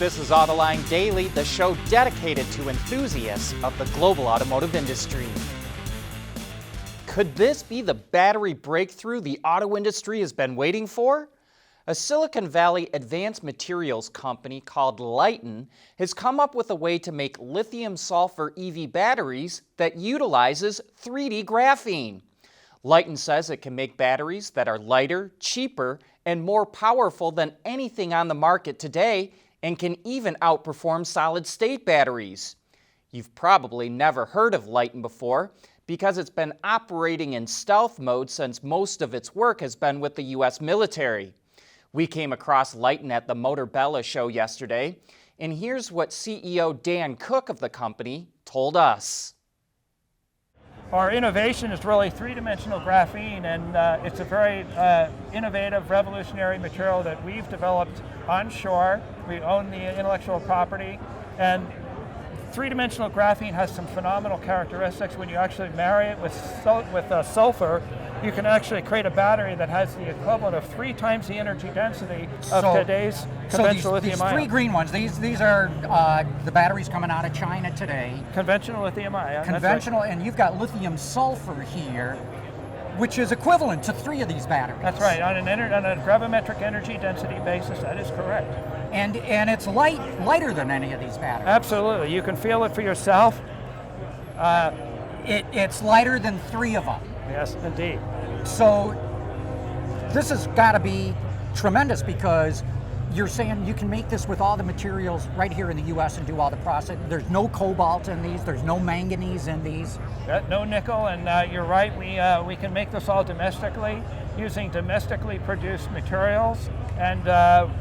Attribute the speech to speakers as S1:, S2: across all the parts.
S1: This is Autoline Daily, the show dedicated to enthusiasts of the global automotive industry. Could this be the battery breakthrough the auto industry has been waiting for? A Silicon Valley advanced materials company called Lyten has come up with a way to make lithium-sulfur EV batteries that utilizes 3D graphene. Lyten says it can make batteries that are lighter, cheaper, and more powerful than anything on the market today, and can even outperform solid-state batteries. You've probably never heard of Lyten before because it's been operating in stealth mode since most of its work has been with the U.S. military. We came across Lyten at the Motorbella show yesterday, and here's what CEO Dan Cook of the company told us.
S2: Our innovation is really three-dimensional graphene, and it's a very innovative, revolutionary material that we've developed onshore. We own the intellectual property, and three-dimensional graphene has some phenomenal characteristics. When you actually marry it with sulfur, you can actually create a battery that has the equivalent of 3 times the energy density of today's conventional lithium ion.
S3: These three green ones, these are the batteries coming out of China today.
S2: Conventional lithium ion.
S3: Conventional,
S2: right.
S3: And you've got lithium sulfur here, which is equivalent to 3 of these batteries.
S2: That's right, on a gravimetric energy density basis, that is correct.
S3: And it's lighter than any of these batteries.
S2: Absolutely, you can feel it for yourself.
S3: It's lighter than 3 of them.
S2: Yes, indeed.
S3: So this has got to be tremendous because you're saying you can make this with all the materials right here in the U.S. and do all the process. There's no cobalt in these. There's no manganese in these.
S2: No nickel, and you're right. We can make this all domestically using domestically produced materials, and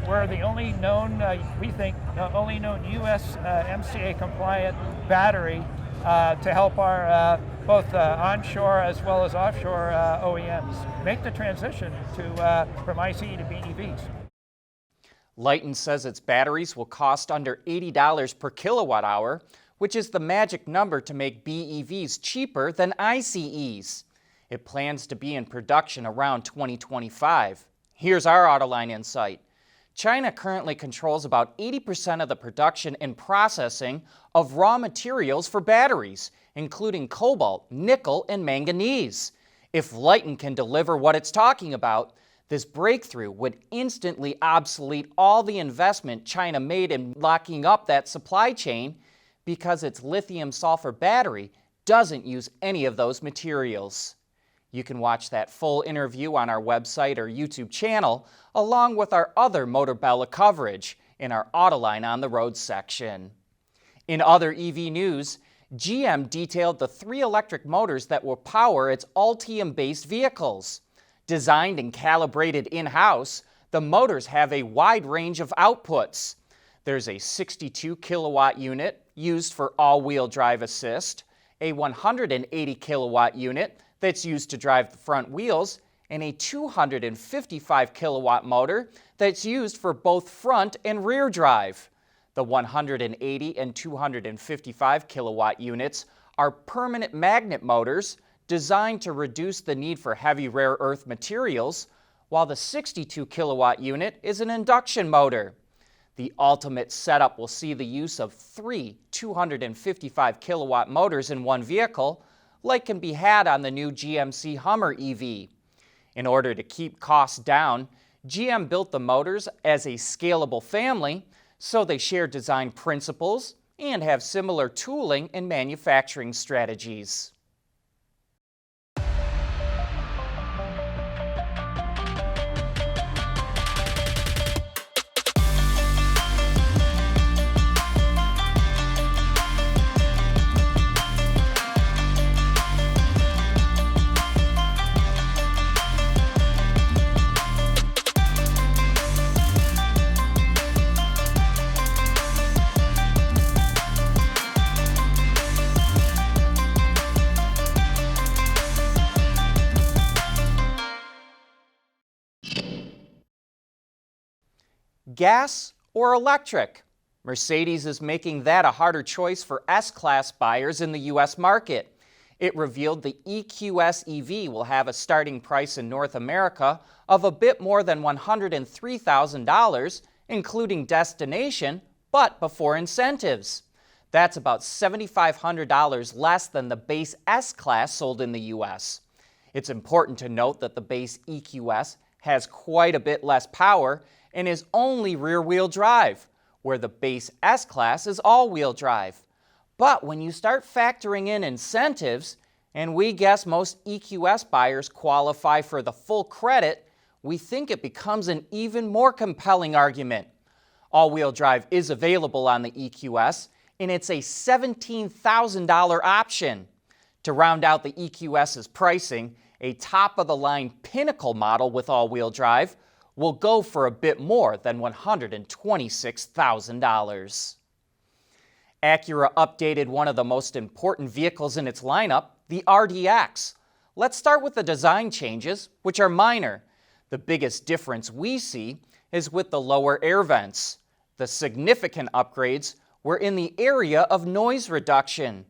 S2: we're the only known, we think, only known U.S. MCA compliant battery to help our both onshore as well as offshore OEMs make the transition from ICE to BEVs.
S1: Lyten says its batteries will cost under $80 per kilowatt hour, which is the magic number to make BEVs cheaper than ICEs. It plans to be in production around 2025. Here's our Autoline insight. China currently controls about 80% of the production and processing of raw materials for batteries, including cobalt, nickel, and manganese. If Lyten can deliver what it's talking about, this breakthrough would instantly obsolete all the investment China made in locking up that supply chain because its lithium-sulfur battery doesn't use any of those materials. You can watch that full interview on our website or YouTube channel, along with our other Motorbella coverage in our Autoline on the Road section. In other EV news, GM detailed the 3 electric motors that will power its Ultium-based vehicles. Designed and calibrated in-house, the motors have a wide range of outputs. There's a 62 kilowatt unit used for all-wheel drive assist, a 180 kilowatt unit that's used to drive the front wheels, and a 255 kilowatt motor that's used for both front and rear drive. The 180 and 255 kilowatt units are permanent magnet motors designed to reduce the need for heavy rare earth materials, while the 62 kilowatt unit is an induction motor. The ultimate setup will see the use of 3 255 kilowatt motors in one vehicle, like can be had on the new GMC Hummer EV. In order to keep costs down, GM built the motors as a scalable family, so they share design principles and have similar tooling and manufacturing strategies. Gas or electric? Mercedes is making that a harder choice for S-Class buyers in the U.S. market. It revealed the EQS EV will have a starting price in North America of a bit more than $103,000, including destination, but before incentives. That's about $7,500 less than the base S-Class sold in the U.S. It's important to note that the base EQS has quite a bit less power and is only rear-wheel drive, where the base S-Class is all-wheel drive. But when you start factoring in incentives, and we guess most EQS buyers qualify for the full credit, we think it becomes an even more compelling argument. All-wheel drive is available on the EQS, and it's a $17,000 option. To round out the EQS's pricing, a top-of-the-line Pinnacle model with all-wheel drive will go for a bit more than $126,000. Acura updated one of the most important vehicles in its lineup, the RDX. Let's start with the design changes, which are minor. The biggest difference we see is with the lower air vents. The significant upgrades were in the area of noise reduction.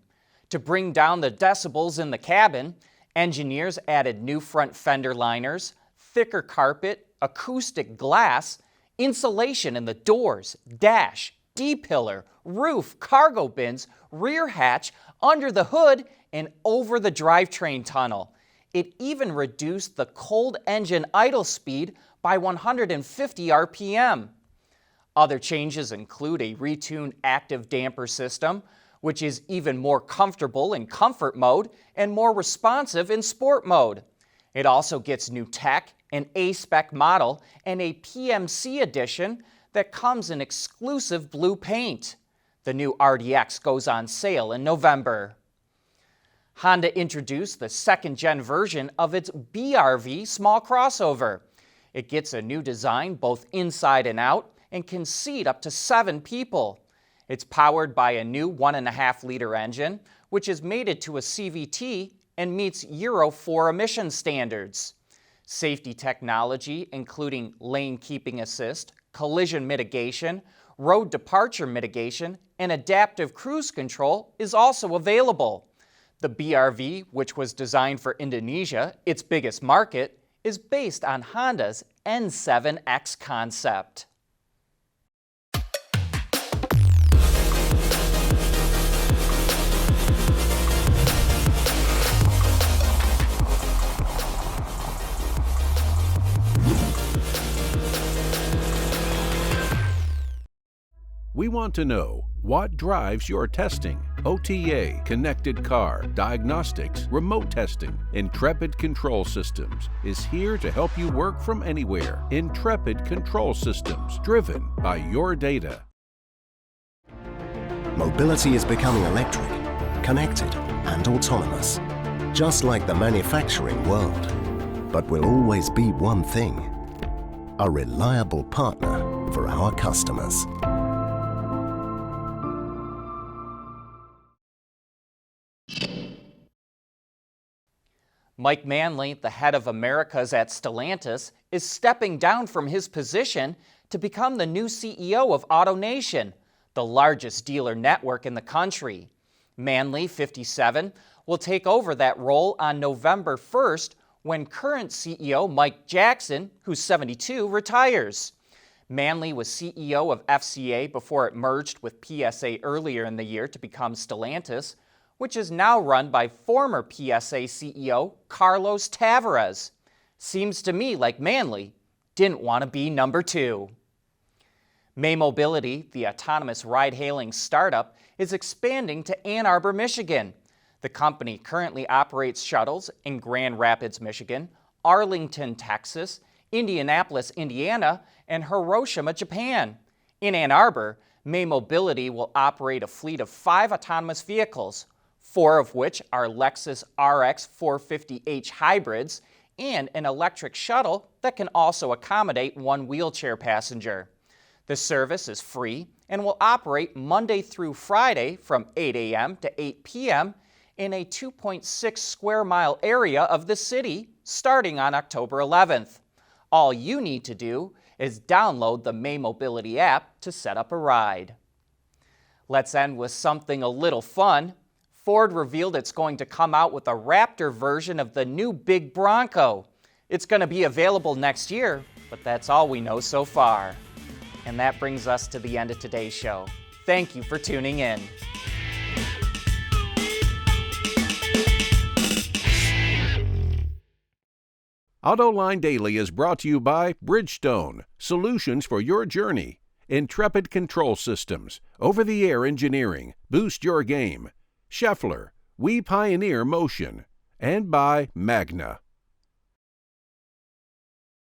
S1: To bring down the decibels in the cabin, engineers added new front fender liners, thicker carpet, acoustic glass, insulation in the doors, dash, D-pillar, roof, cargo bins, rear hatch, under the hood, and over the drivetrain tunnel. It even reduced the cold engine idle speed by 150 RPM. Other changes include a retuned active damper system, which is even more comfortable in comfort mode and more responsive in sport mode. It also gets new tech, an A-Spec model, and a PMC edition that comes in exclusive blue paint. The new RDX goes on sale in November. Honda introduced the second-gen version of its BRV small crossover. It gets a new design both inside and out and can seat up to 7 people. It's powered by a new 1.5-liter engine, which is mated to a CVT and meets Euro 4 emission standards. Safety technology, including lane keeping assist, collision mitigation, road departure mitigation, and adaptive cruise control, is also available. The BRV, which was designed for Indonesia, its biggest market, is based on Honda's N7X concept.
S4: We want to know what drives your testing. OTA, connected car, diagnostics, remote testing. Intrepid Control Systems is here to help you work from anywhere. Intrepid Control Systems, driven by your data.
S5: Mobility is becoming electric, connected, and autonomous, just like the manufacturing world. But will always be one thing: a reliable partner for our customers.
S1: Mike Manley, the head of Americas at Stellantis, is stepping down from his position to become the new CEO of AutoNation, the largest dealer network in the country. Manley, 57, will take over that role on November 1st when current CEO Mike Jackson, who's 72, retires. Manley was CEO of FCA before it merged with PSA earlier in the year to become Stellantis, which is now run by former PSA CEO Carlos Tavares. Seems to me like Manley didn't want to be number 2. May Mobility, the autonomous ride-hailing startup, is expanding to Ann Arbor, Michigan. The company currently operates shuttles in Grand Rapids, Michigan, Arlington, Texas, Indianapolis, Indiana, and Hiroshima, Japan. In Ann Arbor, May Mobility will operate a fleet of 5 autonomous vehicles, 4 of which are Lexus RX 450h hybrids, and an electric shuttle that can also accommodate 1 wheelchair passenger. The service is free and will operate Monday through Friday from 8 a.m. to 8 p.m. in a 2.6 square mile area of the city starting on October 11th. All you need to do is download the May Mobility app to set up a ride. Let's end with something a little fun. Ford revealed it's going to come out with a Raptor version of the new Big Bronco. It's going to be available next year, but that's all we know so far. And that brings us to the end of today's show. Thank you for tuning in.
S4: AutoLine Daily is brought to you by Bridgestone, solutions for your journey. Intrepid Control Systems, over-the-air engineering, boost your game. Scheffler, we pioneer motion. And by Magna.